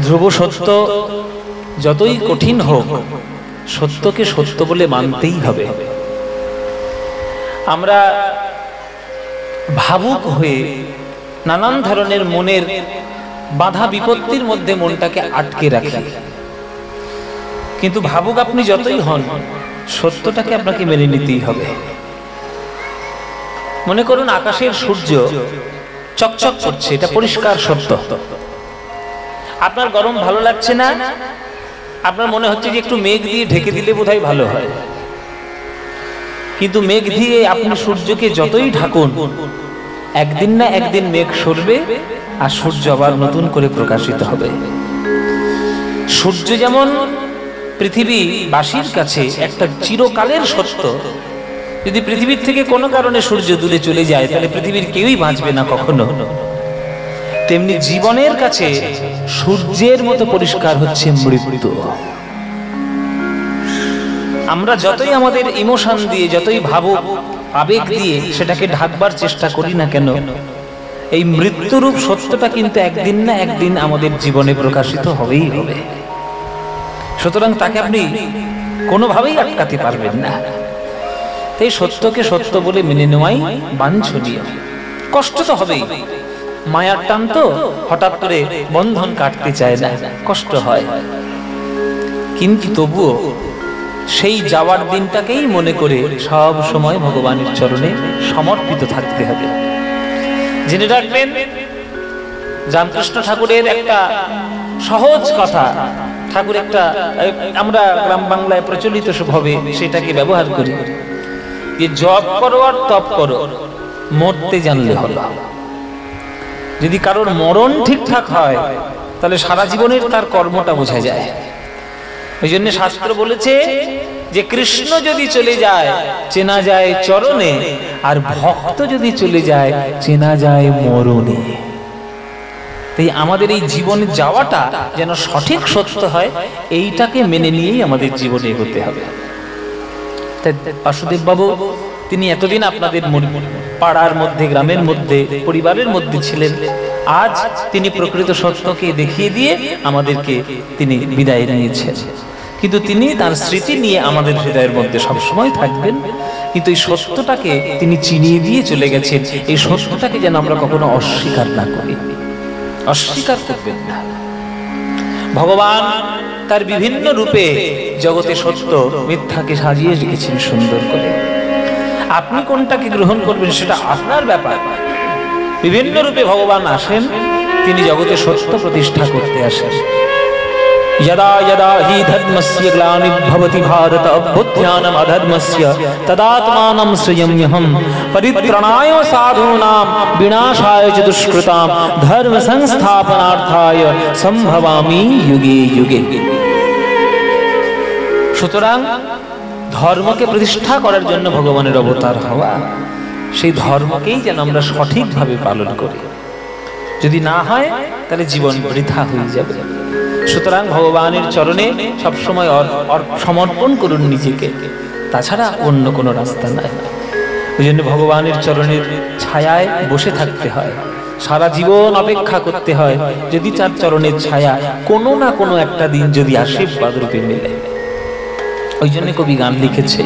ধ্রুব সত্য যতই কঠিন হোক, সত্যকে সত্য বলে মানতেই হবে। আমরা ভাবুক হয়ে নানান ধরনের মনের বাধা বিপত্তির মধ্যে মনটাকে আটকে রাখি, কিন্তু ভাবুক আপনি যতই হন, সত্যটাকে আপনাকে মেনে নিতেই হবে। মনে করুন আকাশের সূর্য চকচক করছে, এটা পরিষ্কার সত্য। আপনার গরম ভালো লাগছে না, আপনার মনে হচ্ছে যে একটু মেঘ দিয়ে ঢেকে দিলে বোধহয় ভালো হয়, কিন্তু মেঘ দিয়ে আপনি সূর্যকে যতই ঢাকুন, একদিন না একদিন মেঘ সরবে আর সূর্য আবার নতুন করে প্রকাশিত হবে। সূর্য যেমন পৃথিবীবাসীর কাছে একটা চিরকালের সত্য, যদি পৃথিবীর থেকে কোনো কারণে সূর্য দূরে চলে যায় তাহলে পৃথিবীর কেউই বাঁচবে না কখনো, তেমনি জীবনের কাছে সূর্যের মতো পরিষ্কার হচ্ছে মৃত্যু। আমরা যতই আমাদের ইমোশন দিয়ে, যতই ভাবুক আবেগ দিয়ে সেটাকে ঢাকবার চেষ্টা করি না কেন, এই মৃত্যুরূপ সত্যটা কিন্তু একদিন না একদিন আমাদের জীবনে প্রকাশিত হবেই হবে। সুতরাং তাকে আপনি কোনোভাবেই আটকাতে পারবেন না। তাই সত্যকে সত্য বলে মেনে নেওয়াই বাঞ্ছনীয়। কষ্ট তো হবেই, মায়ার টান তো হঠাৎ করে বন্ধন কাটতে চায় না, কষ্ট হয়, কিন্তু তবুও সেই যাওয়ার দিনটাকেই মনে করে সব সময় ভগবানের চরণে সমর্পিত থাকতে হবে। জেনে রাখবেন, রামকৃষ্ণ ঠাকুরের একটা সহজ কথা, ঠাকুর একটা, আমরা গ্রাম বাংলায় প্রচলিত ভাবে সেটাকে ব্যবহার করি, যে জপ করো আর তপ করো, মরতে জানলে হলো। যদি কারোর মরণ ঠিকঠাক হয় তাহলে সারা জীবনের তার কর্মটা বোঝা যায়। ওই জন্য শাস্ত্র বলেছে যে কৃষ্ণ যদি চলে যায় চেনা যায় চরণে, আর ভক্ত যদি চলে যায় চেনা যায় মরণে। তাই আমাদের এই জীবনে যাওয়াটা যেন সঠিক সত্য হয়, এইটাকে মেনে নিয়েই আমাদের জীবনে এগোতে হবে। তাই বাসুদেব বাবু তিনি এতদিন আপনাদের পাড়ার মধ্যে, গ্রামের মধ্যে, পরিবারের মধ্যে ছিলেন, আজ তিনি প্রকৃত সত্যকে দেখিয়ে দিয়ে আমাদেরকে তিনি বিদায় নিয়েছেন। কিন্তু তিনি তার স্মৃতি নিয়ে আমাদের হৃদয়ের মধ্যে সবসময় থাকবেন। কিন্তু এই সত্যটাকে তিনি চিনিয়ে দিয়ে চলে গেছেন, এই সত্যটাকে যেন আমরা কখনো অস্বীকার না করি, অস্বীকার করবেন না। ভগবান তার বিভিন্ন রূপে জগতে সত্য মিথ্যাকে সাজিয়ে রেখেছেন সুন্দর করে। আপনি কোনটাকে গ্রহণ করবেন সেটা আপনার ব্যাপার। বিভিন্ন রূপে ভগবান আসেন, তিনি জগতে সত্য প্রতিষ্ঠা করতে আসেন। यदा यदा हि धर्मस्य ग्लानिर्भवति भारत अभ्युत्थानम् अधर्मस्य तदात्मानं सृजाम्यहं परित्राणाय साधूनां विनाशाय च दुष्कृतां धर्म संस्थापनार्थाय संभवामि युगे युगे। সুতরাং ধর্মকে প্রতিষ্ঠা করার জন্য ভগবানের অবতার হওয়া, সেই ধর্মকেই যেন আমরা সঠিকভাবে পালন করি। যদি না হয় তাহলে জীবন বৃথা হয়ে যাবে। সুতরাং ভগবানের চরণে সবসময় সমর্পণ করুন নিজেকে, তাছাড়া অন্য কোনো রাস্তা নাই। ওই জন্য ভগবানের চরণের ছায়ায় বসে থাকতে হয়, সারা জীবন অপেক্ষা করতে হয়, যদি তার চরণের ছায়া কোনো না কোনো একটা দিন যদি আশীর্বাদ রূপে মেলে। ওই জন্য কবি গান লিখেছে,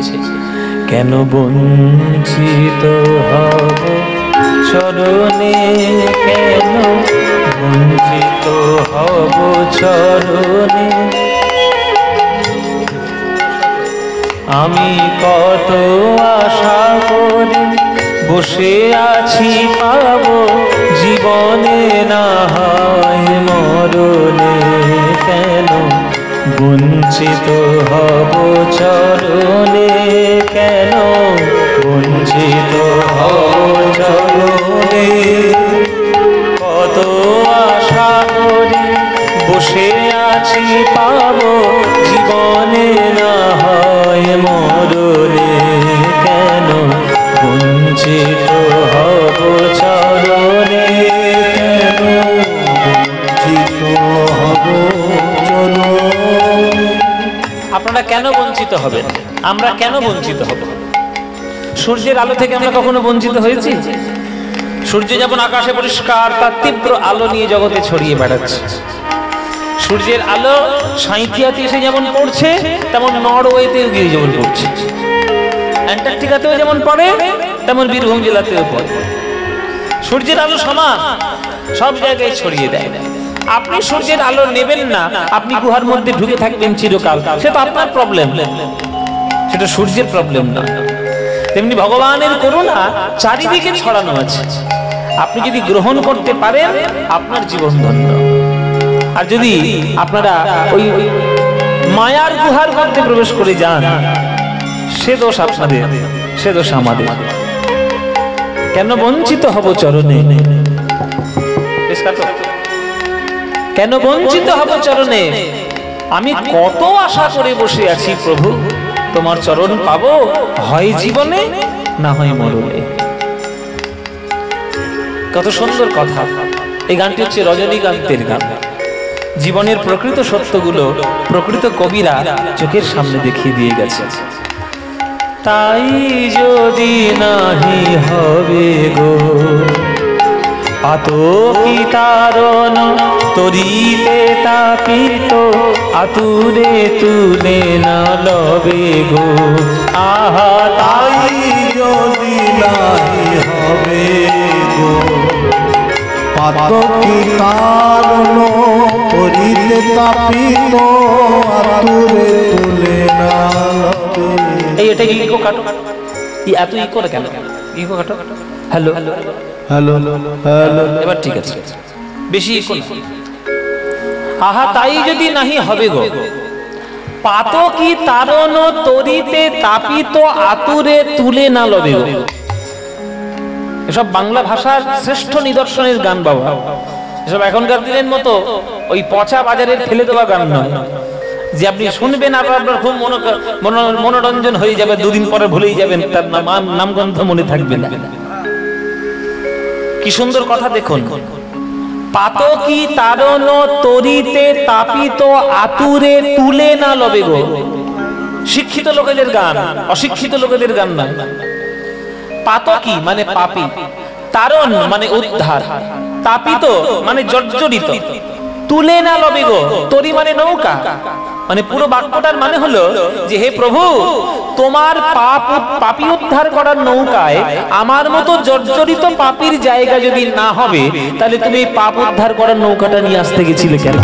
কেন বঞ্চিত হব চরণে, কেন বঞ্চিত হব চরণে, আমি কত আশা করে বসে আছি পাব, জীবনে না হয় মরণে, কেন বঞ্চিত হব চরণে, কেন বঞ্চিত হব চরণে, কত আশা করে বসে আছি পাব, জীবনে না হয় মরণে, কেন বঞ্চিত হব চরণে, কেন বঞ্চিত হব চরণে। আপনারা কেন বঞ্চিত হবেন? আমরা কেন বঞ্চিত হব? সূর্যের আলো থেকে আমরা কখনো বঞ্চিত হয়েছি? সূর্য যেমন আকাশে পরিষ্কার তার তীব্র আলো নিয়ে জগতে ছড়িয়ে বেড়াচ্ছে, সূর্যের আলো সাঁইথিয়াতে এসে যেমন পড়ছে, তেমন নরওয়েতেও গিয়ে যেমন পড়ছে, অ্যান্টার্কটিকাতেও যেমন পড়ে, তেমন বীরভূম জেলাতেও পড়ে। সূর্যের আলো সমান, সব জায়গায় ছড়িয়ে দেয়। আপনি সূর্যের আলো নেবেন না, আপনি গুহার মধ্যে ঢুকে থাকবেন চিরকাল, সেটা আপনার প্রবলেম, সেটা সূর্যের প্রবলেম না। তেমনি ভগবানের করুণা চারিদিকে ছড়ানো আছে, আপনি যদি গ্রহণ করতে পারেন আপনার জীবন ধন্য। আর যদি আপনারা ওই মায়ার গুহার মধ্যে প্রবেশ করে যান, সে দোষ আপনাদের, সে দোষ আমাদের। কেন বঞ্চিত হব চরণে, কেন বঞ্চিত হব চরণে, আমি কত আশা করে বসে আছি প্রভু, তোমার চরণ পাবো, হয় জীবনে না হয় মরণে। কত সুন্দর কথা। এই গানটি হচ্ছে রজনীকান্তের গান। জীবনের প্রকৃত সত্যগুলো প্রকৃত কবিরা চোখের সামনে দেখিয়ে দিয়ে গেছে। তাই যদি নাহি হবে গো আতকি তারণ, তরিতে তাপিত আতুরে তুলে না লবে গো। আহা তাই যদি নাহি হবে গো আতকি তারণ, তরিতে তাপিত আতুরে তুলে না লবে। এই এটা ইকো কাটো, এত ইকো কেন? ইকো কাটো। হ্যালো হ্যালো হ্যালো হ্যালো, এবার ঠিক আছে, বেশি ইকো না। আহা তাই যদি নাহি হবে গো পাতকি তারণ, তরিতে তাপিত আতুরে তুলে না লবে গো। এসব বাংলা ভাষার শ্রেষ্ঠ নিদর্শনের গান বাবা। এসব এখনকার দিনের মতো ওই পচা বাজারের ফেলে দেওয়া গান নয়, যে আপনি শুনবেন আর আপনার খুব মনোরঞ্জন হয়ে যাবে, দুদিন পরে ভুলেই যাবেন, তার নামগন্ধ মনে থাকবে না। কি সুন্দর কথা দেখুন, পাতকি তারণ, তরিতে তাপিত আতুরে তুলে না লবে গো। শিক্ষিত লোকেদের গান, অশিক্ষিত লোকেদের গান না। পাতকি মানে পাপী, তারণ মানে উদ্ধার, তাপিত মানে জর্জরিত, তুলে না লবে গো। তরি মানে নৌকা, মানে পুরো বাক্যটার মানে হলো যে হে প্রভু, তোমার পাপী উদ্ধার করার নৌকায় আমার মতো জর্জরিত পাপীর জায়গা যদি না হবে, তাহলে তুমি পাপ উদ্ধার করার নৌকাটা নিয়ে আসতে গেছিলে কেন?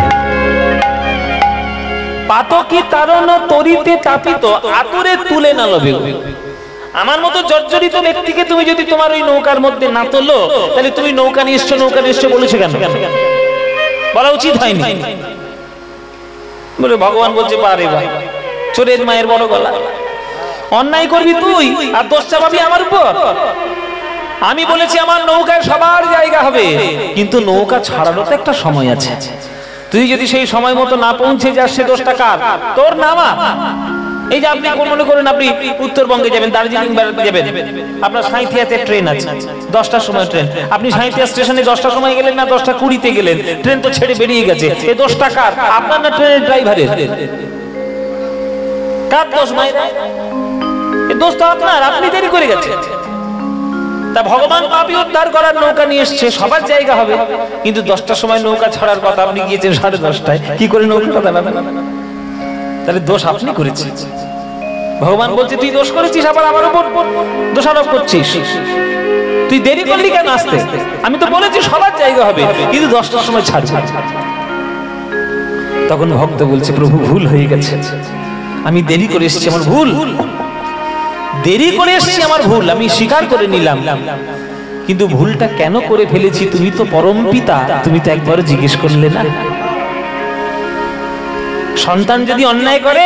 পাতকি তারণ, তরিতে তাপিত আতুরে তুলে না লবে গো। আমার মতো জর্জরিত ব্যক্তিকে তুমি যদি তোমার ওই নৌকার মধ্যে না তোলো, তাহলে তুমি নৌকা নিয়ে এসছো, নৌকা নিয়ে এসছো বলেছো কেন? বলা উচিত হয়নি। বলে ভগবান বলছে পারে ভাই, চোরের মায়ের বড় গলা, অন্যায় করবি তুই আর দোষ চাপাবি আমার উপর। আমি বলেছি আমার নৌকায় সবার জায়গা হবে, কিন্তু নৌকা ছাড়ারও তো একটা সময় আছে। তুই যদি সেই সময় মতো না পৌঁছে যাস, সে দোষটা কার? তোর নামা। এই যে আপনি মনে করেন আপনি উত্তরবঙ্গে যাবেন, দার্জিলিং বেড়াতে যাবেন, আপনার সাঁইথিয়াতে ট্রেন আছে 10টার সময় ট্রেন, আপনি সাঁইথিয়া স্টেশনে 10টার সময় গেলেন না 10টা 20-তে গেলেন, ট্রেন তো ছেড়ে বেরিয়ে গেছে। এই দোষটা কার? আপনার না ট্রেনের ড্রাইভারের? কার দোষ? মায়েরা, এই দোষ তো আপনার, আপনি দেরি করে গেছেন। তা ভগবান পাপী উদ্ধার করার নৌকা নিয়ে এসছে, সবার জায়গা হবে, কিন্তু 10টার সময় নৌকা ছাড়ার কথা, আপনি গিয়েছেন 10:30টায়, কি করে নৌকাটা দাঁড়াবে? তাহলে দোষ আপনি করেছেন। ভগবান বলছে তুই দোষ করেছিস, আবার আমার উপর দোষারোপ করছিস। তুই দেরি করলি কেন আসতে? আমি তো বলেছি সবার জায়গা হবে, কিন্তু 10টার সময় ছাড়। তখন ভক্ত বলছে প্রভু ভুল হয়ে গেছে, আমি দেরি করে এসেছি, আমার ভুল, দেরি করে এসেছি আমার ভুল, আমি স্বীকার করে নিলাম। কিন্তু ভুলটা কেন করে ফেলেছি? তুমি তো পরম পিতা, তুমি তো একবারও জিজ্ঞেস করলে না। সন্তান যদি অন্যায় করে,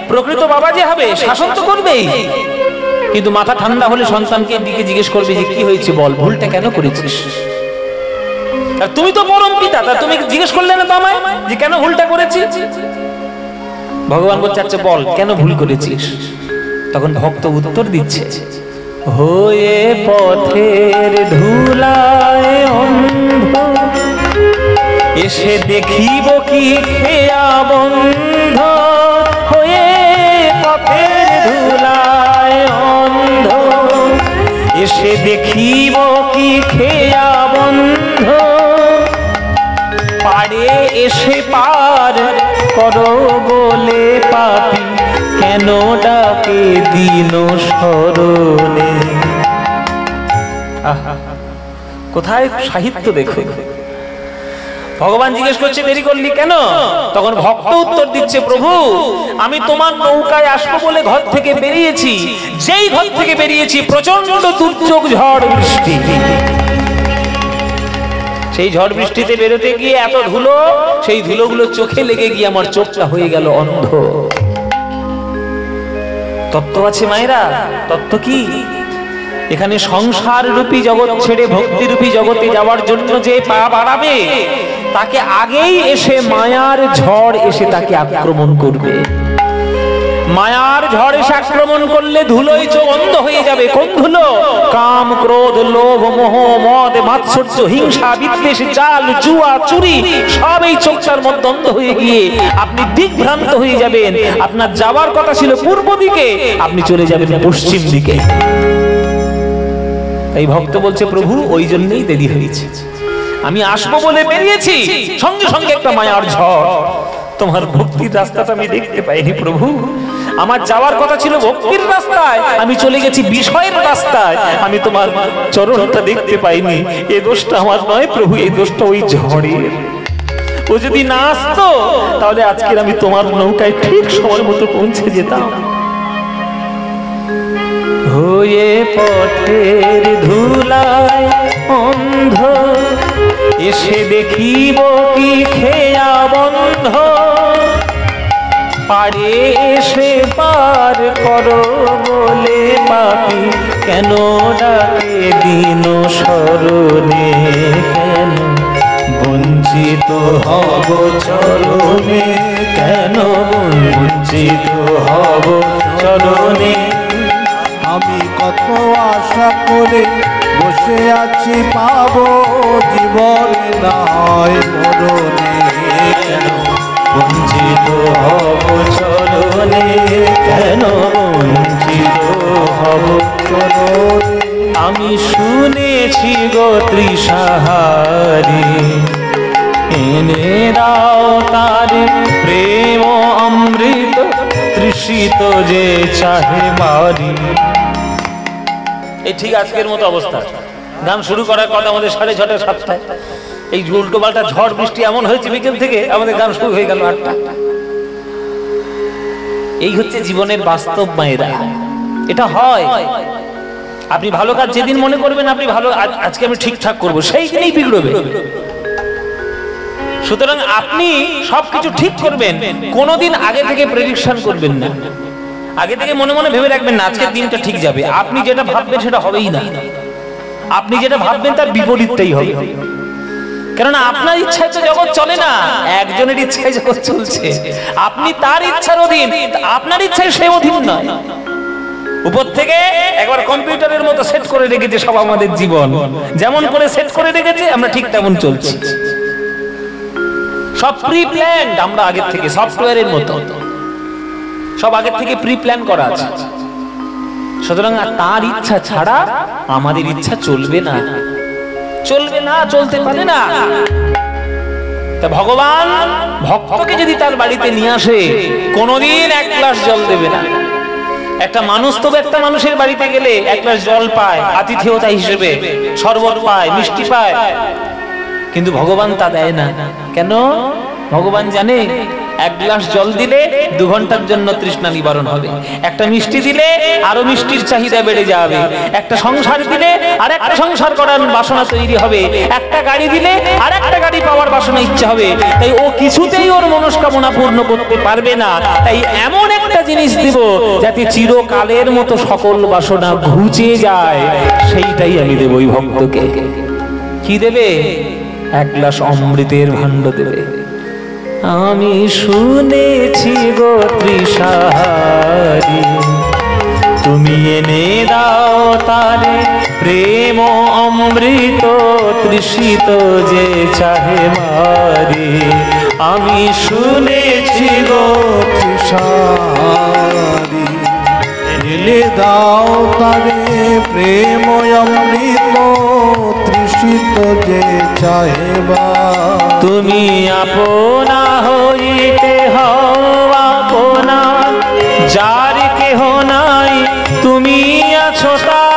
প্রকৃত বাবা যে হবে শাসন তো করবেই, কিন্তু মাথা ঠান্ডা হলে সন্তানকে দিকে জিজ্ঞেস করবে যে কি হয়েছে বল, ভুলটা কেন করেছিস? আর তুমি তো পরম পিতা, তা তুমি জিজ্ঞেস করলে না তো আমায় যে কেন ভুলটা করেছিস? ভগবান বলছে আচ্ছা বল কেন ভুল করেছিস? তখন ভক্ত উত্তর দিচ্ছে, হয়ে পথের ধুলায় অন্ধ, এসে দেখিব কি খেয়া বন্ধ, হয়ে পথের ধুলায় অন্ধ, এসে দেখিব কি খেয়া বন্ধ, পাড়ে এসে পার করো বলে পাপী কেন ডাকে দিন স্মরণে। কোথায় সাহিত্য দেখো। ভগবান জিজ্ঞেস করছে দেরি করলি কেন? তখন ভক্ত উত্তর দিচ্ছে, প্রভু আমি তোমার নৌকায় আসবো বলে ঘর থেকে বেরিয়েছি, যেই ঘর থেকে বেরিয়েছি প্রচন্ড দুর্যোগ ঝড় বৃষ্টি। সেই ঝড় বৃষ্টিতে বেরোতে গিয়ে এত ধুলো, সেই ধুলোগুলো চোখে লেগে গিয়ে আমার চোখটা হয়ে গেল অন্ধ। তত্ত্ব আছে মায়েরা। তত্ত্ব কি? এখানে সংসার রূপী জগৎ ছেড়ে ভক্তি রূপী জগতে যাওয়ার জন্য যে পা বাড়াবে তাকে আগেই এসে মায়ার ঝড় এসে তাকে আক্রমণ করবে। মায়ার ঝড় এসে আক্রমণ করলে ধুলোয় চোখ অন্ধ হয়ে যাবে। কোন ধুলো? কাম, ক্রোধ, লোভ, মোহ, মদ, মাৎসর্য, হিংসা, বিদ্বেষ, জাল, জুয়া, চুরি সব এই চোখটার মধ্যে অন্ধ হয়ে গিয়ে আপনি দিকভ্রান্ত হয়ে যাবেন। আপনার যাওয়ার কথা ছিল পূর্ব দিকে, আপনি চলে যাবেন পশ্চিম দিকে। এই ভক্ত বলছে, প্রভু ওই জন্যই দেরি হয়েছে, আমি আসবো বলে বেরিয়েছি, সঙ্গে সঙ্গে একটা মায়ার ঝড়। তোমার ভক্তির রাস্তাটা আমি দেখতে পাইনি প্রভু। আমার যাওয়ার কথা ছিল ভক্তির রাস্তায়, আমি চলে গেছি বিষয়ের রাস্তায়। আমি তোমার চরণটা দেখতে পাইনি। এই দোষটা আমার নয় প্রভু, এই দোষটা ওই ঝড়ের। ও যদি না আসতো তাহলে আজকের আমি তোমার নৌকায় ঠিক সময় মতো পৌঁছে যেতাম। হয়ে পথের ধুলায় অন্ধ এসে দেখিব কি খেয়া বন্ধ, পাড়ে এসে পার করো বলে পাপী কেন ডাকে দিন স্মরণে। কেন বঞ্চিত হব চরণে, কেন বঞ্চিত হব চরণে। আমি কত আশা করে বসে আছি পাবো জীবনে না হয় মরণে। কেন বঞ্চিত হব চরণে, কেন বঞ্চিত হব চরণে। আমি শুনেছি গো তৃষাহারি, এনে দাও তার প্রেম অমৃত, তৃষিত যে চাহে মারি। এই ঠিক আজকের মতো অবস্থা। গান শুরু করার কথা আমাদের 6:30 7টায়। এই উল্টো পাল্টা ঝড় বৃষ্টি এমন হয়েছে বিকেল থেকে আমাদের গান শুরু হয়ে গেল 8টা। এই হচ্ছে জীবনের বাস্তব মায়েরা। এটা হয়। আপনি ভালো কাজ যেদিন মনে করবেন আপনি ভালো, আজকে আমি ঠিকঠাক করবো, সেই দিনেই বিগড়বে। সুতরাং আপনি সবকিছু ঠিক করবেন, কোনোদিন আগে থেকে প্রেডিকশন করবেন না। আগে থেকে মনে মনে ভেবে রাখবেন না আজকের দিনটা ঠিক যাবে। আপনি যেটা ভাববেন সেটা হবেই না। আপনি যেটা ভাববেন তার বিপরীতটাই হবে। কেননা আপনার ইচ্ছায় তো জগৎ চলে না, একজনের ইচ্ছায় জগৎ চলছে। আপনি তার ইচ্ছার অধীন, আপনার ইচ্ছায় সে অধীন নয়। উপর থেকে একবার কম্পিউটারের মতো সেট করে রেখেছে সব আমাদের জীবন, যেমন করে সেট করে রেখেছে আমরা ঠিক তেমন চলছি। সব প্রি প্ল্যান্ড, আমরা আগে থেকে সফটওয়্যারের মতো সব আগে থেকে প্রি প্ল্যান করা আছে। সুতরাং তার ইচ্ছা ছাড়া আমাদের ইচ্ছা চলবে না, চলবে না, চলতে পারে না। তা ভগবান ভক্তকে যদি তার বাড়িতে নিয়ে আসে কোনোদিন এক গ্লাস জল দেবে না। একটা মানুষ তবে একটা মানুষের বাড়িতে গেলে এক গ্লাস জল পায় আতিথেয়তা হিসেবে, শরবত পায়, মিষ্টি পায়, কিন্তু ভগবান তা দেয় না। কেন? ভগবান জানে এক গ্লাস জল দিলে 2 ঘন্টার জন্য তৃষ্ণা নিবারণ হবে, একটা মিষ্টি দিলে আরো মিষ্টির চাহিদা বেড়ে যাবে, একটা সংসার দিলে আর একটা সংসার করার বাসনা তৈরি হবে, একটা গাড়ি দিলে আর একটা গাড়ি পাওয়ার বাসনা ইচ্ছা হবে। তাই ও কিছুতেই ওর মনস্কামনা পূর্ণ করতে পারবে না। তাই এমন একটা জিনিস দিব যাতে চিরকালের মতো সকল বাসনা ঘুচে যায়, সেইটাই আমি দেব ওই ভক্তকে। কি দেবে? এক গ্লাস অমৃতের ভাণ্ড দেবে। আমি শুনেছি গো তৃষাহারি, তুমি এনে দাও তারে প্রেম অমৃত, তৃষিত যে চাহে মারি। আমি শুনেছি গো তৃষাহারি, এনে দাও তারে প্রেম অমৃত, তৃষিত বঞ্চিত যে চাহেবা। তুমি আপনা হইতে হও আপনা, যার কেহ নাই তুমি আছো তার।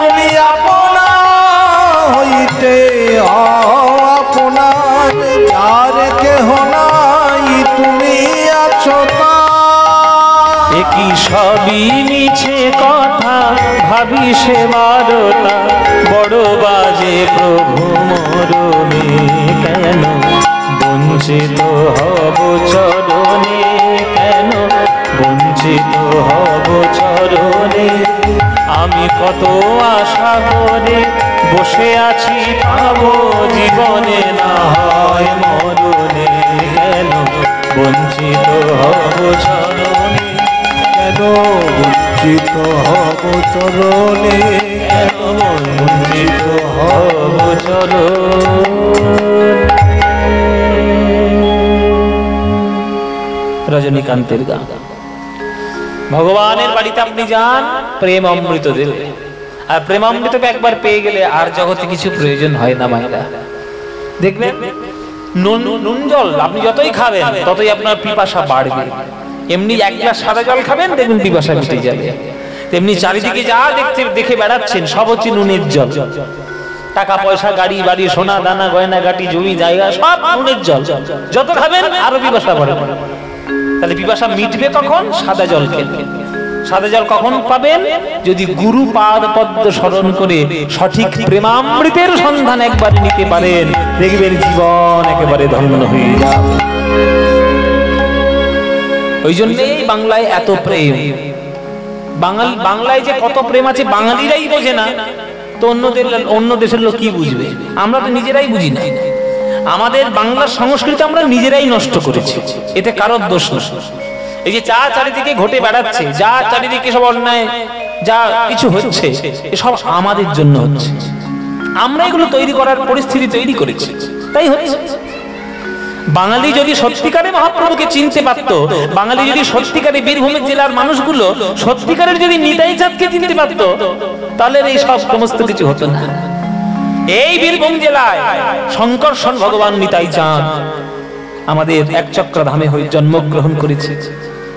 তুমি আপনা হইতে হও আপনা, যার কেহ নাই তুমি আছো তার। একই সবই মিছে কথা ভাবি সে বারতা, বড় বাজে প্রভু মরণে কেন বঞ্চিত হব চরণে, কেন বঞ্চিত হব চরণে। আমি কত আশা করে বসে আছি পাবো জীবনে না হয় মরণে, কেন বঞ্চিত হব চরণে, কেন বঞ্চিত হব চরণে, কেন বঞ্চিত হব চরণে। রজনীকান্তের গান। ভগবানের বাড়িতে আপনি যান, প্রেম অমৃত দেবে, আর প্রেম অমৃতকে একবার পেয়ে গেলে আর জগতে কিছু প্রয়োজন হয় না মায়েরা। দেখবেন নুন জল আপনি যতই খাবেন ততই আপনার পিপাসা বাড়বে। এমনি এক গ্লাস সাদা জল খাবেন, দেখবেন পিপাসা মিটে যাবে। তেমনি চারিদিকে যা দেখে বেড়াচ্ছেন সব হচ্ছে নুনের জল। টাকা পয়সা, গাড়ি বাড়ি, সোনা দানা গয়না গাটি, জমি জায়গা সব নুনের জল। যত খাবেন আরো পিপাসা বাড়বে। তাহলে পিপাসা মিটবে কখন? সাদা জল খেলে। সাদা জল কখন পাবেন? যদি গুরু পাদ পদ্ম স্মরণ করে সঠিক প্রেমামৃতের সন্ধান একবার নিতে পারেন, দেখবেন জীবন একেবারে ধন্য হয়ে যাবে। ওই জন্যই বাংলায় এত প্রেম। বাংলায় যে কত প্রেম আছে বাঙালিরাই বোঝে না, তো অন্য দেশের লোক কি বুঝবে? আমরা তো নিজেরাই বুঝি না। আমাদের বাংলার সংস্কৃতি আমরা নিজেরাই নষ্ট করেছি, এতে কারোর দোষ না। এই যে যা চারিদিকে ঘটে বেড়াচ্ছে, যা চারিদিকে সব অন্যায় যা কিছু হচ্ছে, এসব আমাদের জন্য হচ্ছে। আমরা এগুলো তৈরি করার পরিস্থিতি তৈরি করেছি, তাই হচ্ছে। বাঙালি যদি সত্যিকারে মহাপ্রভুকে চিনতে পারত, বাঙালি যদি সত্যিকারে বীরভূমের জেলার মানুষগুলো সত্যিকারের যদি নিতাই চাঁদকে চিনতে পারত, তাহলে এই সব সমস্ত কিছু হতো না। এই বীরভূম জেলায় শঙ্কর্ষণ ভগবান নিতাই চাঁদ আমাদের একচক্র ধামে হয়ে জন্মগ্রহণ করেছে।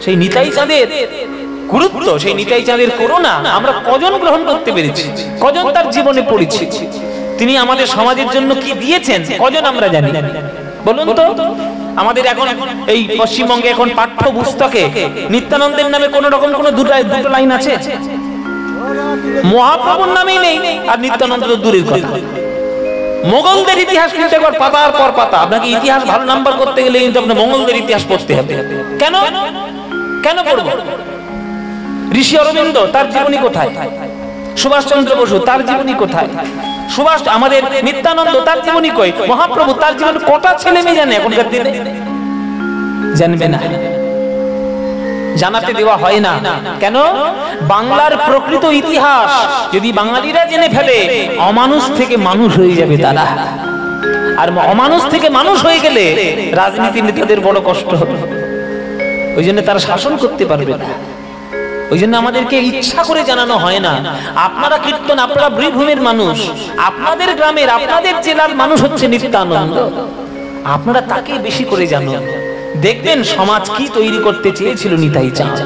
সেই নিতাই চাঁদের গুরুত্ব, সেই নিতাই চাঁদের করুণা আমরা কজন গ্রহণ করতে পেরেছি? কজন তার জীবনে পড়েছি? তিনি আমাদের সমাজের জন্য কি দিয়েছেন কজন আমরা জানি? বলুন তো। আমাদের এখন এই পশ্চিমবঙ্গে এখন পাঠ্য পুস্তকে নিত্যানন্দের নামে কোন রকম কোন দুটো লাইন আছে? মহাপ্রভুর নামেই নেই, আর নিত্যানন্দ তো দূরের কথা। মোগলদের ইতিহাস কিন্তু একবার পাতার পর পাতা। আপনাকে ইতিহাস ভালো নাম্বার করতে গেলে কিন্তু আপনার মোগলদের ইতিহাস পড়তে হবে। কেন কেন পড়ব? ঋষি অরবিন্দ তার জীবনী কোথায়? সুভাষচন্দ্র বসু তার জীবনী কোথায়? সুভাষ আমাদের নিত্যানন্দ তার জীবনী কই? মহাপ্রভু তার জীবন কটা ছেলে মেয়ে জানে এখনকার দিনে? জানবে না, জানাতে দেওয়া হয় না। কেন? বাংলার প্রকৃত ইতিহাস যদি বাঙালিরা জেনে ফেলে, অমানুষ থেকে মানুষ হয়ে যাবে তারা। আর অমানুষ থেকে মানুষ হয়ে গেলে রাজনীতি নেতাদের বড় কষ্ট হবে। ওই জন্য তারা শাসন করতে পারবে না। ওই জন্য আমাদেরকে ইচ্ছা করে জানানো হয় না। আপনারা কীর্তন, আপনারা বীরভূমের মানুষ, আপনাদের গ্রামের আপনাদের জেলার মানুষ হচ্ছে নিত্যানন্দ, আপনারা তাকে বেশি করে জানুন। দেখবেন সমাজ কি তৈরি করতে চেয়েছিল নিতাই চাঁদ।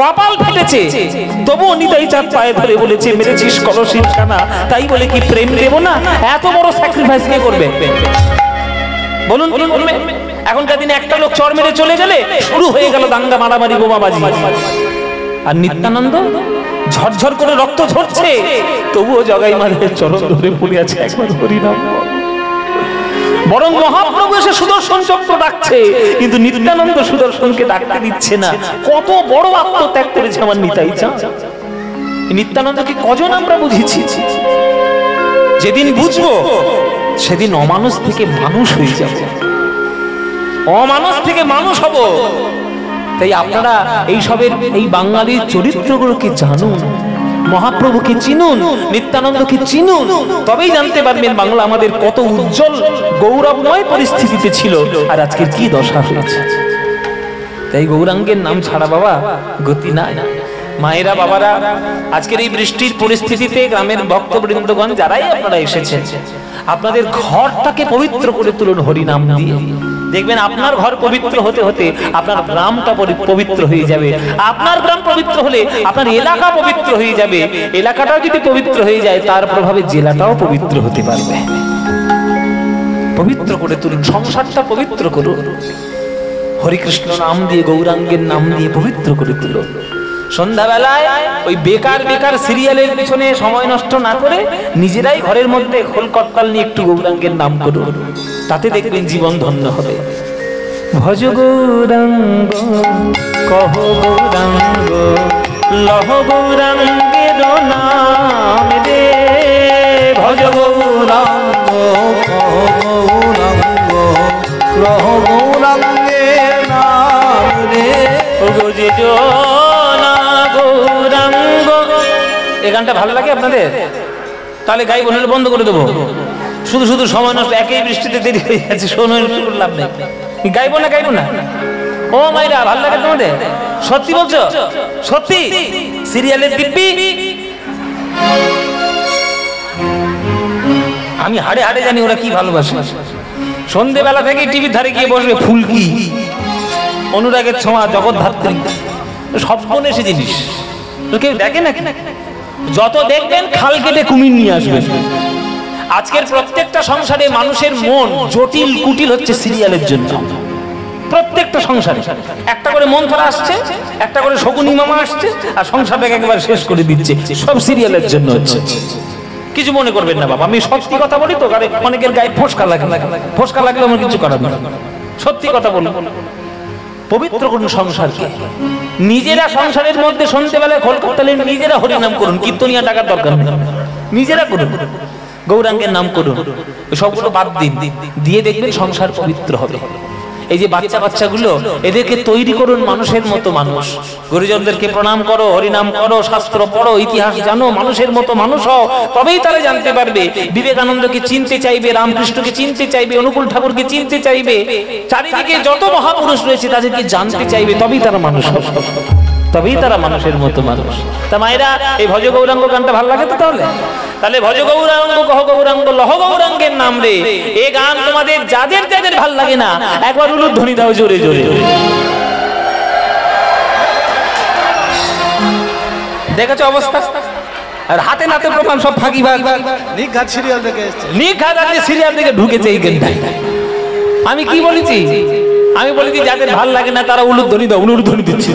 কপাল ফেটেছে, তবুও নিতাই চাঁদ পায়ে ধরে বলেছে, মেরেছিস কলসির খানা, তাই বলে কি প্রেম দেব না? এত বড় স্যাক্রিফাইস কে করবে? বলুন বলুন। এখনকার দিনে একটা লোক চর মেরে চলে গেলে শুরু হয়ে গেল দাঙ্গা, মারামারি, বোমাবাজি। আর নিত্যানন্দ ঝরঝর করে রক্ত ঝরছে, তবুও জগাই মায়ের চরণ ধরে পড়ে আছে, একবার হরিনাম। বরং মহাপ্রভু এসে সুদর্শন চক্র ডাকছে, কিন্তু নিত্যানন্দ সুদর্শনকে ডাকতে দিচ্ছে না। কত বড় আত্মত্যাগ করেছে আমার নিতাই চাঁদ। নিত্যানন্দকে কজন আমরা বুঝেছি? যেদিন বুঝবো সেদিন অমানুষ থেকে মানুষ হয়ে যাব, অমানুষ থেকে মানুষ হব। তাই আপনারা এই সবের এই বাঙালির চরিত্রগুলোকে জানুন, মহাপ্রভুকে চিনুন, নিত্যানন্দকে চিনুন, তবেই জানতে পারবেন বাংলা আমাদের কত উজ্জ্বল গৌরবময় পরিস্থিতিতে ছিল, আর আজকের কি দশা হয়েছে। তাই গৌরাঙ্গের নাম ছাড়া বাবা গতি নাই। মায়েরা, বাবারা, আজকের এই বৃষ্টির পরিস্থিতিতে গ্রামের ভক্তবৃন্দগণ যারাই আপনারা এসেছেন, আপনাদের ঘরটাকে পবিত্র করে তুলুন হরিনাম দিয়ে। দেখবেন আপনার ঘর পবিত্র হতে হতে আপনার গ্রামটা পবিত্র হয়ে যাবে। আপনার গ্রাম পবিত্র হলে আপনার এলাকা পবিত্র হয়ে যাবে। এলাকাটাও যদি পবিত্র হয়ে যায়, তার প্রভাবে জেলাটাও পবিত্র হতে পারবে। পবিত্র করে তুলুন, সংসারটা পবিত্র করুন। হরিকৃষ্ণ নাম দিয়ে, গৌরাঙ্গের নাম দিয়ে পবিত্র করে তুলুন। সন্ধ্যাবেলায় ওই বেকার বেকার সিরিয়ালের পিছনে সময় নষ্ট না করে নিজেরাই ঘরের মধ্যে খোল করতাল নিয়ে একটু গৌরাঙ্গের নাম করুন, তাতে দেখবেন জীবন ধন্য হবে। ভজ গৌরাঙ্গ কহ গৌরাঙ্গ লহ গৌরাঙ্গের নাম রে, ভজ গৌরাঙ্গ কহ গৌরাঙ্গ লহ গৌরাঙ্গের নাম রে, যে জনা গৌরাঙ্গ। এই গানটা ভালো লাগে আপনাদের? তাহলে গাইব, নাহলে বন্ধ করে দেবো। শুধু শুধু সময় নষ্ট, একই বৃষ্টিতে দেরি হয়ে যাচ্ছে, সময় নষ্ট করে লাভ নেই। গাইবো না, গাইবো না? ও মাইরা, ভালো লাগে তোমাদের? সত্যি বলছো? সত্যি? সিরিয়ালের দিব্যি আমি হাড়ে হাড়ে জানি ওরা কি ভালোবাসে। সন্ধেবেলা থেকে টিভির ধারে গিয়ে বসবে, ফুলকি, অনুরাগের ছোঁয়া, জগৎ ধাত্রী, সর্বনেশে জিনিস কেউ দেখে না। যত দেখবেন খাল কেটে কুমির নিয়ে আসবে। আজকের প্রত্যেকটা সংসারে মানুষের মন জটিল কুটিল হচ্ছে সিরিয়ালের জন্য। প্রত্যেকটা সংসারে একটা করে মন ধরা আসছে, একটা করে শকুনি মামা আসছে, আর সংসারটাকে একেবারে শেষ করে দিচ্ছে। সব সিরিয়ালের জন্য হচ্ছে। কিছু মনে করবেন না বাবা, আমি সত্যি কথা বলি তো, আরে অনেকের গায়ে ফোসকা লাগে, ফোসকা লাগলে আমার কিছু করার না। সত্যি কথা বলবো, পবিত্র করুন সংসারকে। নিজেরা সংসারের মধ্যে সন্ধ্যেবেলায় খোল করতালেন, নিজেরা হরিনাম করুন, কীর্তনিয়া টাকার দরকার নেই, নিজেরা করুন, গৌরাঙ্গের নাম করুন। সবগুলো বাদ দিন, দিয়ে দেখবেন সংসার পবিত্র হবে। এই যে বাচ্চা বাচ্চাগুলো, এদেরকে তৈরি করুন মানুষের মতো মানুষ। গুরুজনদেরকে প্রণাম করো, হরিনাম করো, শাস্ত্র পড়ো, ইতিহাস জানো, মানুষের মতো মানুষ হও, তবেই তারা জানতে পারবে। বিবেকানন্দকে চিনতে চাইবে, রামকৃষ্ণকে চিনতে চাইবে, অনুকূল ঠাকুরকে চিনতে চাইবে, চারিদিকে যত মহাপুরুষ রয়েছে তাদেরকে জানতে চাইবে, তবেই তারা মানুষ হবে, তবেই তারা মানুষের মতো মানুষ। তা মায়েরা, এই ভজ গৌরাঙ্গ গানটা ভালো লাগে তো? তাহলে ভজ গৌরাঙ্গ কহ গৌরাঙ্গ লহ গৌরাঙ্গের নাম রে, এই গান তোমাদের যাদের যাদের ভাল লাগে না, একবার উলুধ্বনি দাও জোরে জোরে। দেখেছো অবস্থা? আর হাতে নাতে প্রমাণ সব ফাঁকিবাজ। নিঘাত সিরিয়াল দেখে এসেছে, নিঘাত সিরিয়াল দেখে ঢুকেছে এই গানটাই। আমি কি বলেছি? আমি বলেছি যাদের ভাল লাগে না তারা উলুধ্বনি দাও, উলুধ্বনি দিচ্ছি।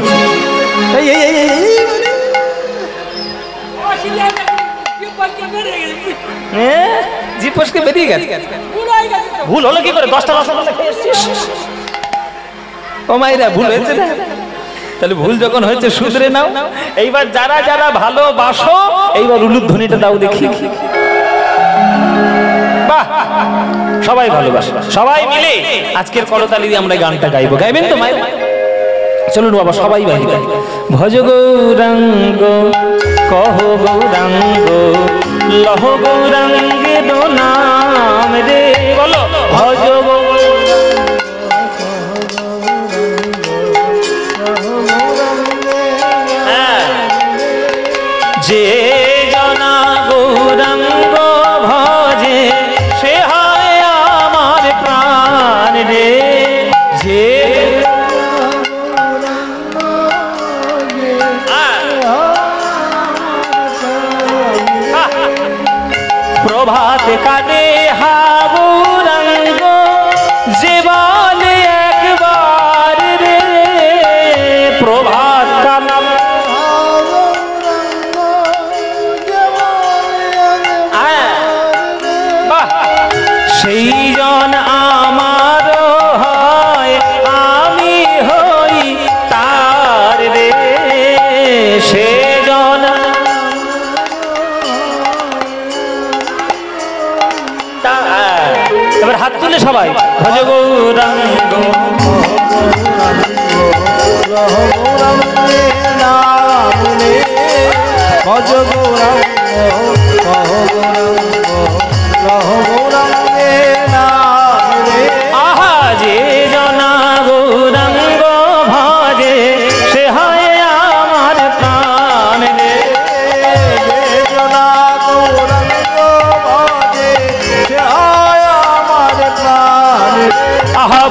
জিপসকে বেরিয়ে গেছে, ভুল হলো কি করে? 10টা রসগোল্লা খেয়ে এসেছিস। ও মাইরা, ভুল হয়েছে না? তাহলে ভুল যখন হয়েছে শুধরে নাও। এইবার যারা যারা ভালোবাসো, এইবার উলুধ্বনিটা দাও দেখি। বাহ, সবাই ভালোবাসে, সবাই মিলে আজকের করতালি দিয়ে আমরা গানটা গাইবো। গাইবেন তো মায়ের? চলুন বাবা, সবাই গাই। ভজ গৌরাঙ্গ কহ গৌরাঙ্গ লহ গৌরাঙ্গের নাম রে, বলো ভজ যে জনা গৌরাঙ্গ ভজে সে হয় আমার প্রাণ রে, যে প্রভাত কালে হাবুরাঙ্গ যে বলে একবার রে, প্রভাত কাল সেই জন আমার হয়, আমি হই তার রে, সে জন। এবার হাত তুলে সবাই ভজ গৌরাঙ্গ ভজ গৌরাঙ্গ কহ গৌরাঙ্গ লহ গৌরাঙ্গের নাম রে, আহা যে জনা গৌরাঙ্গ ভজে সে হয় আমার প্রাণ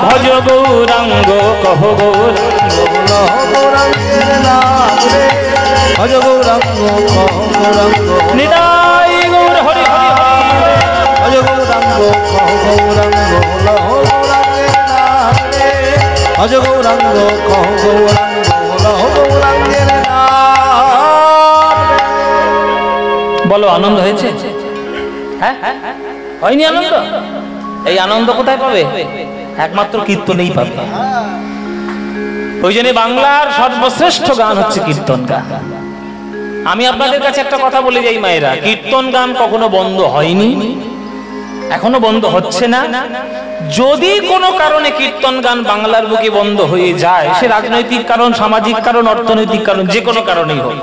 ভজ গৌরাঙ্গ কহ গৌরাঙ্গ লহ গৌরাঙ্গের নাম রে ভজ গৌরাঙ্গ কহ গৌরাঙ্গ নিতাই গৌর হরি হরি হরি ভজ গৌরাঙ্গ কহ গৌরাঙ্গ লহ গৌরাঙ্গের নাম রে ভজ গৌরাঙ্গ কহ গৌরাঙ্গ লহ গৌরাঙ্গের নাম। বলো আনন্দ হয়েছে? হ্যাঁ হয়নি আনন্দ? এই আনন্দ কোথায় পাবে? একমাত্র কীর্তনেই পাবে। ওই জন্য বাংলার সর্বশ্রেষ্ঠ গান হচ্ছে কীর্তন গান। আমি আপনাদের কাছে একটা কথা বলে যাই মায়েরা, কীর্তন গান কখনো বন্ধ হয়নি, এখনো বন্ধ হচ্ছে না। যদি কোনো কারণে কীর্তন গান বাংলার বুকে বন্ধ হয়ে যায়, সে রাজনৈতিক কারণ, সামাজিক কারণ, অর্থনৈতিক কারণ, যে কোনো কারণেই হোক,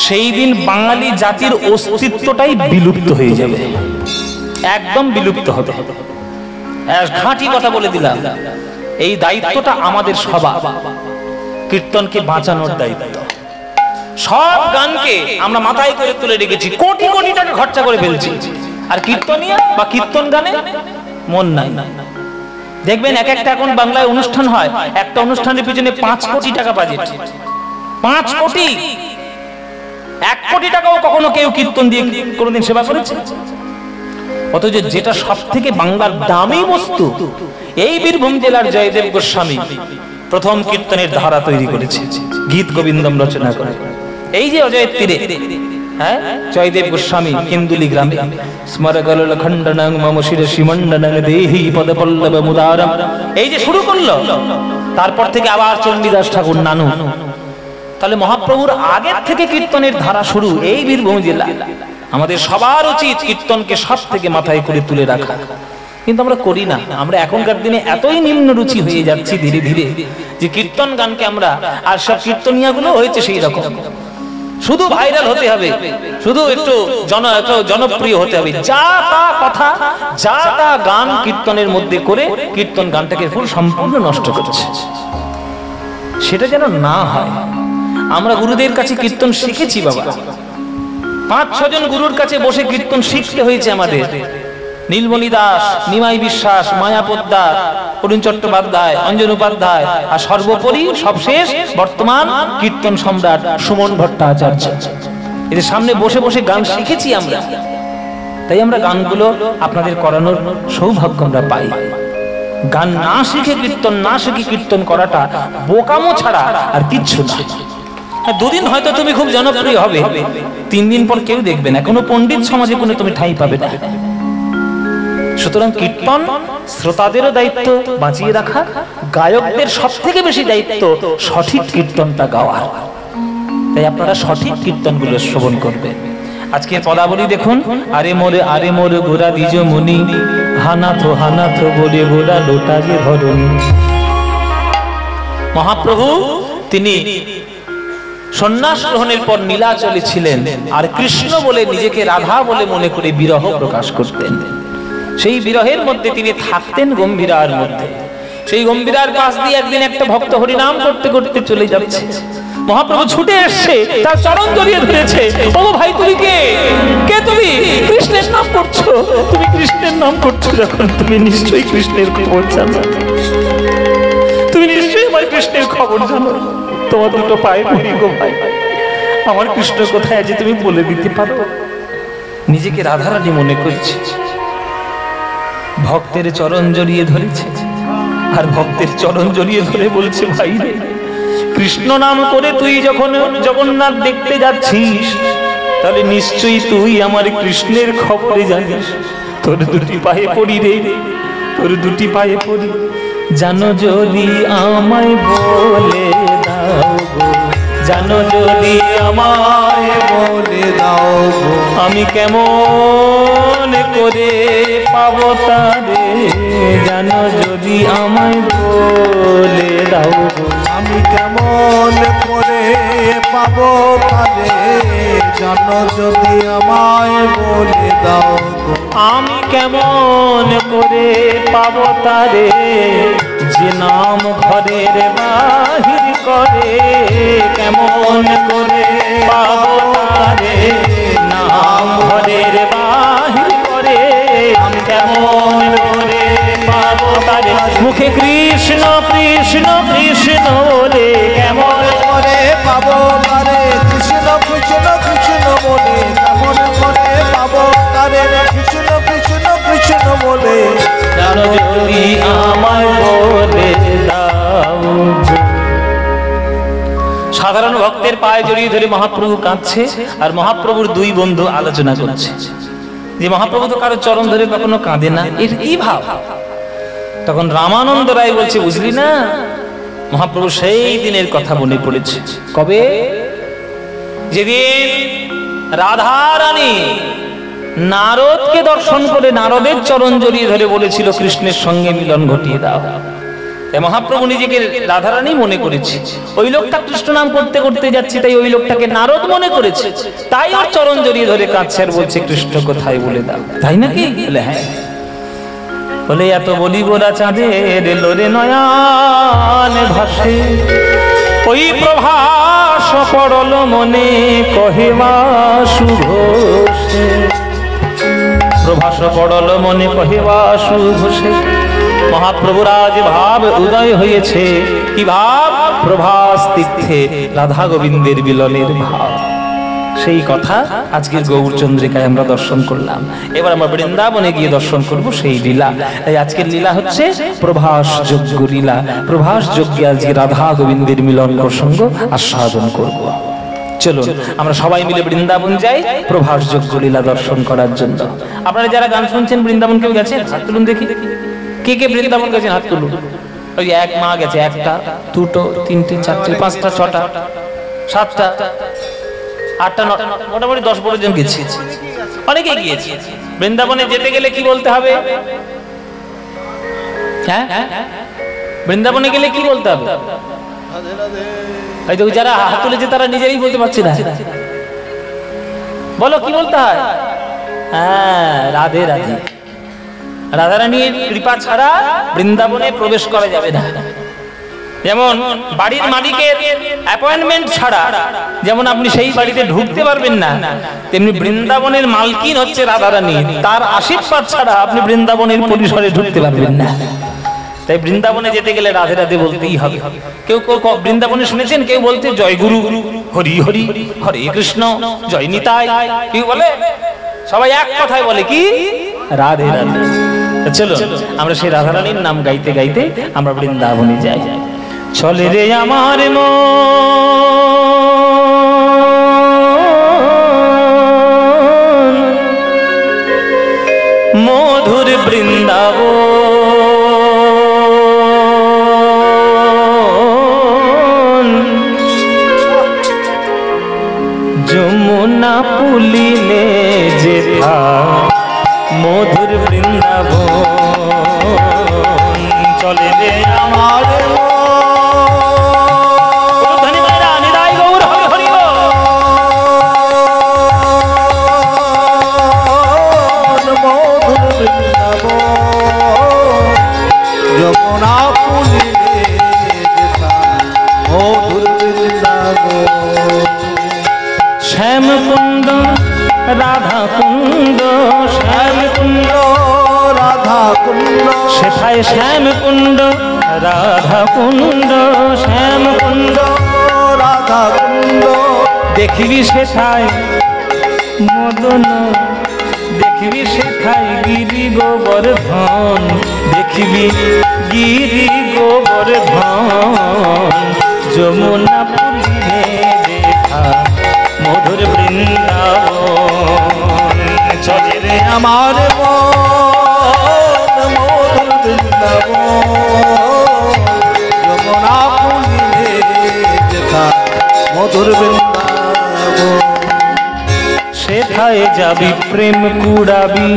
সেই দিন বাঙালি জাতির অস্তিত্বটাই বিলুপ্ত হয়ে যাবে, একদম বিলুপ্ত হবে। ঘাঁটি কথা বলে দিলাম, এই দায়িত্বটা আমাদের সবার, কীর্তনকে বাঁচানোর দায়িত্ব। সব গানকে আমরা মাথায় করে তুলে রেখেছি, কোটি কোটি টাকা খরচা করে ফেলছি, আর কীর্তনিয়া বা কীর্তন গানে মন নাই। দেখবেন এক একটা এখন বাংলায় অনুষ্ঠান হয়, একটা অনুষ্ঠানের পিছনে 5 কোটি টাকা বাজেট, 5 কোটি। 1 কোটি টাকাও কখনো কেউ কীর্তন দিয়ে কোনোদিন সেবা করেছে? অথচ যেটা সব থেকে বাংলার দামি বস্তু, এই বীরভূম জেলার জয়দেব গোস্বামী প্রথম কীর্তনের ধারা তৈরি করেছে, গীত গোবিন্দম রচনা করে। এই যে অজয়ের তীরে, হ্যাঁ, জয়দেব গোস্বামী কেন্দুলি গ্রামে স্মরগল খণ্ডনং মম শিরসি মণ্ডনং দেহি পদপল্লব মুদারম, এই যে শুরু করলো, তারপর থেকে আবার চণ্ডীদাস ঠাকুর নানু। তাহলে মহাপ্রভুর আগের থেকে কীর্তনের ধারা শুরু এই বীরভূম জেলা। আমাদের সবার উচিত কীর্তনকে সব থেকে মাথায় করে তুলে রাখা, কিন্তু আমরা করি না। আমরা এখনকার দিনে এতই নিম্ন রুচি হয়ে যাচ্ছি ধীরে ধীরে, যে কীর্তন গানকে আমরা, আর সব কীর্তনিয়াগুলো হয়েছে সেই রকম, শুধু ভাইরাল হতে হবে, শুধু একটু জনপ্রিয় হতে হবে, যা তা কথা, যা তা গান কীর্তনের মধ্যে করে কীর্তন গানটাকে পুরো সম্পূর্ণ নষ্ট করছে। সেটা যেন না হয়। আমরা গুরুদের কাছে কীর্তন শিখেছি বাবা, 5-6 জন গুরুর কাছে বসে কীর্তন শিখতে হয়েছে আমাদের। নীলমণি দাস, নিমাই বিশ্বাস, মায়া পোদ্দার, অরুণ চট্টোপাধ্যায়, অঞ্জন উপাধ্যায়, আর সর্বোপরি সবশেষ বর্তমান কীর্তন সম্রাট সুমন ভট্টাচার্য, এদের সামনে বসে বসে গান শিখেছি আমরা। তাই আমরা গানগুলো আপনাদের করানোর সৌভাগ্য আমরা পাই। গান না শিখে কীর্তন, না শিখে কীর্তন করাটা বোকামো ছাড়া আর কিচ্ছু না। 2 দিন হয়তো তুমি খুব জনপ্রিয় হবে, 3 দিন পর কেউ দেখবে না, কোনো পণ্ডিত সমাজে কোনো তুমি ঠাঁই পাবে না। সুতরাং কীর্তন শ্রোতাদেরও দায়িত্ব বাঁচিয়ে রাখা, গায়কদের সব থেকে বেশি দায়িত্ব সঠিক কীর্তনটা গাওয়ার। তাই আপনারা সঠিক কীর্তনগুলো শ্রবণ করবেন। আজকের পদাবলী দেখুন, আরে মোরে গোরা দ্বিজ মুনি, হানাথ বলে গোরা লোটা যে ধরণী। মহাপ্রভু তিনি সন্ন্যাস গ্রহণের পর নীলাচলে ছিলেন, আর কৃষ্ণ বলে নিজেকে রাধা বলে মনে করে বিরহ প্রকাশ করতেন। সেই বিরহের মধ্যে তিনি থাকতেন গম্ভীরার মধ্যে। সেই গম্ভীরার পাশ দিয়ে একদিন একটা ভক্ত হরিনাম করতে করতে চলে যাচ্ছে। মহাপ্রভু ছুটে এসছে, তার চরণ জড়িয়ে ধরেছে। ও ভাই, তুমি কে? কে তুমি? কৃষ্ণের নাম করছো? তুমি কৃষ্ণের নাম করছো যখন, তুমি নিশ্চয়ই কৃষ্ণের খবর জানো, তুমি নিশ্চয়ই আমার কৃষ্ণের খবর জানো। তোমার দুটো পায়ে পড়ি গো ভাই, আমার কৃষ্ণ কোথায় আছে তুমি বলে দিতে পারো? নিজেকে রাধারানী মনে করছে, ভক্তের চরণ জড়িয়ে ধরেছে, আর ভক্তের চরণ জড়িয়ে ধরে বলছে, ভাই রে, কৃষ্ণ নাম করে তুই যখন জগন্নাথ দেখতে যাচ্ছিস, তাহলে নিশ্চয়ই তুই আমার কৃষ্ণের খবরে জানিস। তোর 2টি পায়ে পড়ি রে, তোর 2টি পায়ে পড়ি, জানো যদি আমায় বলে দাও গো, জানো যদি আমায় বলে দাও গো, আমি কেমন করে পাবো তারে, জানো যদি আমায় বলে দাও গো, আমি কেমন করে পাবো তারে, জানো যদি আমায় বলে দাও গো, আমি কেমন করে পাবো তারে, যে নাম ঘরের বাহির করে, কেমন করে পাবো তারে, নাম ঘরের বাহির করে, আমি কেমন করে পাবো তারে। মুখে কৃষ্ণ কৃষ্ণ কৃষ্ণ বলে কেমন করে পাবো তারে কৃষ্ণ কৃষ্ণ কৃষ্ণ বলে কেমন করে পাবো তারে কৃষ্ণ কৃষ্ণ কৃষ্ণ বলে জানো যদি আমায় বলে দাও। সাধারণ ভক্তের পায়ে জড়িয়ে ধরে মহাপ্রভু কাঁদছে আর মহাপ্রভুর দুই বন্ধু আলোচনা করছে যে মহাপ্রভু তো কারো চরণ ধরে কখনো কাঁদে না, এর কি ভাব? তখন রামানন্দ রায় বলছে, বুঝলি না, মহাপ্রভু সেই দিনের কথা মনে পড়েছে। কবে? যেদিন রাধা রানী নারদকে দর্শন করে নারদের চরণ জড়িয়ে ধরে বলেছিল কৃষ্ণের সঙ্গে মিলন ঘটিয়ে দাও। মহাপ্রভু নিজেকে রাধারানী মনে করেছে। ওই লোকটা কৃষ্ণ নাম করতে করতে যাচ্ছে, তাই ওই লোকটাকে নারদ মনে করেছে, তাই ওর চরণ জড়িয়ে ধরে কাঁদছে আর বলছে কৃষ্ণ কোথায় বলে দাও। তাই নাকি? বলে হ্যাঁ। বলে এত বলি গোরা চাঁদের লোরে নয়ন ভাসে, ওই প্রভাস পড়ল মনে কহেবা সুঘোষে। প্রভাস পড়ল মনে কহেবা সুঘোষে। মহাপ্রভুর আজ ভাব উদয় হয়েছে। কি ভাব? প্রভাস তীর্থে রাধা গোবিন্দের মিলনের ভাব। সেই কথা আজকের গৌরচন্দ্রিকায় আমরা দর্শন করলাম। এবার আমরা বৃন্দাবনে গিয়ে দর্শন করব সেই লীলা। তাই আজকের লীলা হচ্ছে প্রভাস যজ্ঞ লীলা। প্রভাস যজ্ঞে আজকে রাধা গোবিন্দের মিলন প্রসঙ্গ আস্বাদন করব। চলুন আমরা সবাই মিলে বৃন্দাবন যাই প্রভাস যজ্ঞ লীলা দর্শন করার জন্য। আপনারা যারা গান শুনছেন বৃন্দাবন কেউ গেছেন? হাত তুলুন দেখি। কে কে বৃন্দাবন গেছেন? হাত তুলুন। ওই এক মা গেছে, একটা, দুটো, তিনটে, চারটে, পাঁচটা, ছটা, সাতটা, আটটা, মোটামুটি 10-12 জন গেছি। অনেকে গিয়েছি। বৃন্দাবনে যেতে গেলে কি বলতে হবে? হ্যাঁ, বৃন্দাবনে গেলে কি বলতে হবে? এই তো যারা হাত তুলেছে তারা নিজেই বলতে পারছে না। বলো কি বলতে হয়? হ্যাঁ, রাধে রাধে। রাধারানীর কৃপা ছাড়া বৃন্দাবনে প্রবেশ করা যাবে না। যেমন বাড়ির মালিকের অ্যাপয়েন্টমেন্ট ছাড়া যেমন আপনি সেই বাড়িতে ঢুকতে পারবেন না, তেমনি বৃন্দাবনের মালকিন হচ্ছে রাধারানী, তার আশীর্বাদ ছাড়া আপনি বৃন্দাবনের পরিসরে ঢুকতে পারবেন না। তাই বৃন্দাবনে যেতে গেলে রাধে রাধে বলতেই হবে। কেউ কেউ বৃন্দাবনে শুনেছেন কেউ বলতে জয় গুরু, হরি হরি, হরে কৃষ্ণ, জয় নিতাই, কেউ বলে, সবাই এক কথায় বলে কি রাধে রাধে। চলো আমরা সেই রাধারানীর নাম গাইতে গাইতে আমরা বৃন্দাবনে যাই। চলে রে আমার মন মধুর বৃন্দাবন, যমুনা পুলিলে যেথা মধুর বৃন্দাবন। চলে রে আমার যমুনা পুলিলে যেথা মধুর বৃন্দাবন। শ্যাম কুণ্ড রাধা কুণ্ড, শ্যাম কুণ্ড রাধা কুণ্ড, সেথায় শ্যাম কুণ্ড রাধা কুণ্ড, শ্যাম কুণ্ড রাধা কুণ্ড। দেখিবি সেথায় মদন, দেখিবি সেথায় গিরি গোবর্ধন, দেখিবি গিরি গোবর্ধন। যমুনা পুলিলে যেথা মধুর বৃন্দাবন। চলে রে আমার মন মধুর বৃন্দাবন, যমুনা পুলিলে যেথা মধুর বৃন্দাবন। সেথায় যাবি প্রেম কুড়াবি।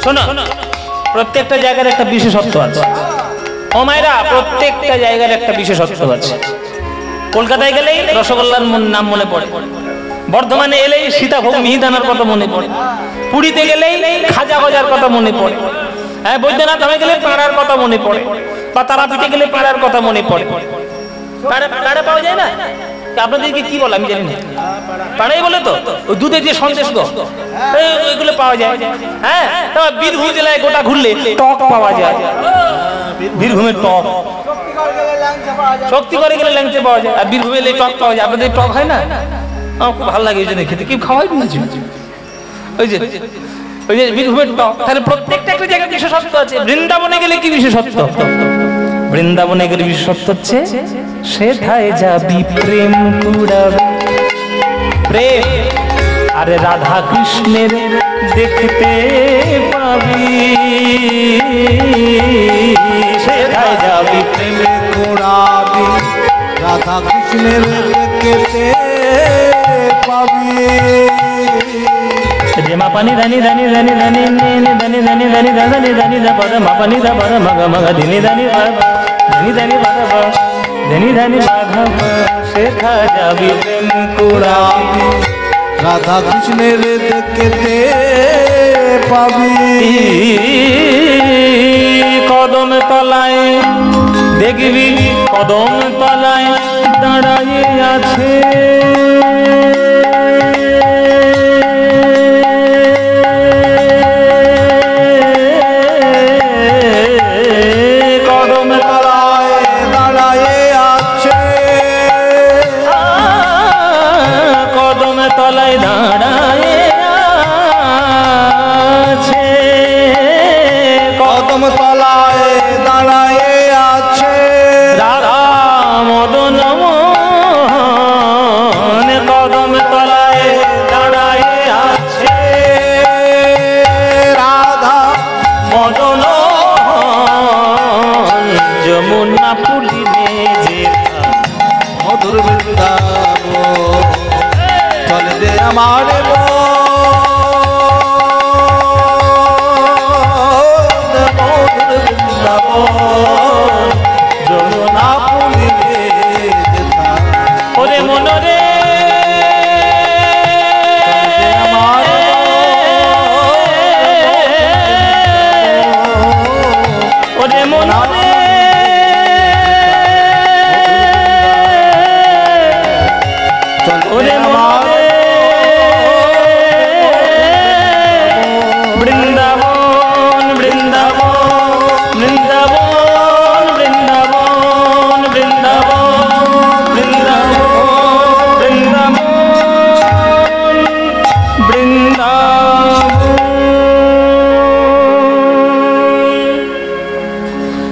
শোনো, প্রত্যেকটা জায়গার একটা বিশেষত্ব আছে। ও মায়েরা, প্রত্যেকটা জায়গার একটা বিশেষত্ব আছে। কলকাতায় গেলেই রসগোল্লার নাম মনে পড়ে, বর্ধমানে এলেই সীতাভোগ মিহিদানার কথা মনে পড়ে, পুরীতে গেলেই খাজা গজার কথা মনে পড়ে, হ্যাঁ বৈদ্যনাথ ধামে গেলে পাড়ার কথা মনে পড়ে, বা তারাপীঠে গেলে পাড়ার কথা মনে পড়ে। পাড়া পাওয়া যায় না? আপনাদেরকে কি বলে আমি জানি না, পাড়াই বলে তো ওই দুধের যে সন্দেশ গো ওইগুলো পাওয়া যায়। হ্যাঁ, বীরভূম জেলায় গোটা ঘুরলে টক পাওয়া যায়, বীরভূমের টক। শক্তিগড়ে গেলে ল্যাংচা পাওয়া যায়, আর বীরভূমে এলে টক পাওয়া যায়। আপনাদের টক হয় না? আমার খুব ভালো লাগে ওই জন্য খেতে। কেউ খাওয়াই না ওই যে ওই যে বীরভূমের টক। তাহলে প্রত্যেকটা একটা জায়গায় বিশেষত্ব আছে। বৃন্দাবনে গেলে কি বিশেষত্ব? বৃন্দাবনে গেলে বিশেষত্ব হচ্ছে সেথায় যাবি প্রেম কুড়াবে, প্রেম আরে রাধা কৃষ্ণের দেখতে পাবি, সেথায় যাবি প্রেম কুড়াবি, রাধা কৃষ্ণের দেখতে পাবি। মা পানি ধানি ধানি ধানি ধানি ধানি ধানি ধানি ধানি ধানি ধা পদ মা পানি ধা পদ মগ মগ ধিনি ধানি ধানি ধানি পদ ধানি ধানি বাধা শেখা যাবি প্রেম কুড়াবি, রাধা কৃষ্ণের দেখতে পাবি। কদম তলায় দেখবি, কদম তলায় দাঁড়াইয়ে আছে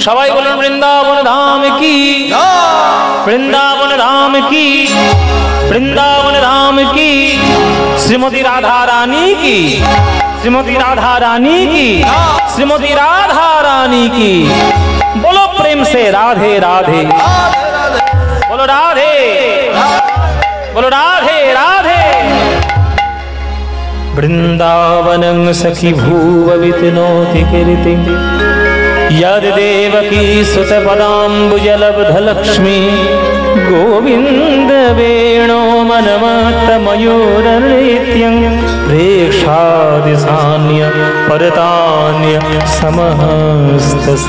সবাই বলুন বৃন্দাবন ধাম কি, বৃন্দাবন ধাম কি, বৃন্দাবন ধাম কি, শ্রীমতী রাধা রানী কি, শ্রীমতী রাধা রানী की, श्रीमती राधा रानी की। बोलो प्रेम से राधे राधे, बोलो राधे, बोलो राधे राधे। वृंदावनं सखी भूव वितनोति कीर्ति यद देवकी सुत पदाम्बुजलब्धलक्ष्मी गोविंद वेणो मनमत्त मयूरनृत्यं प्रेक्षादिशान्य परतान्य समस्तसत्त्वम्।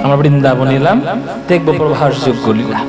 আমরা বৃন্দাবন এলাম, দেখবো প্রভাসযোগ্য লীলা।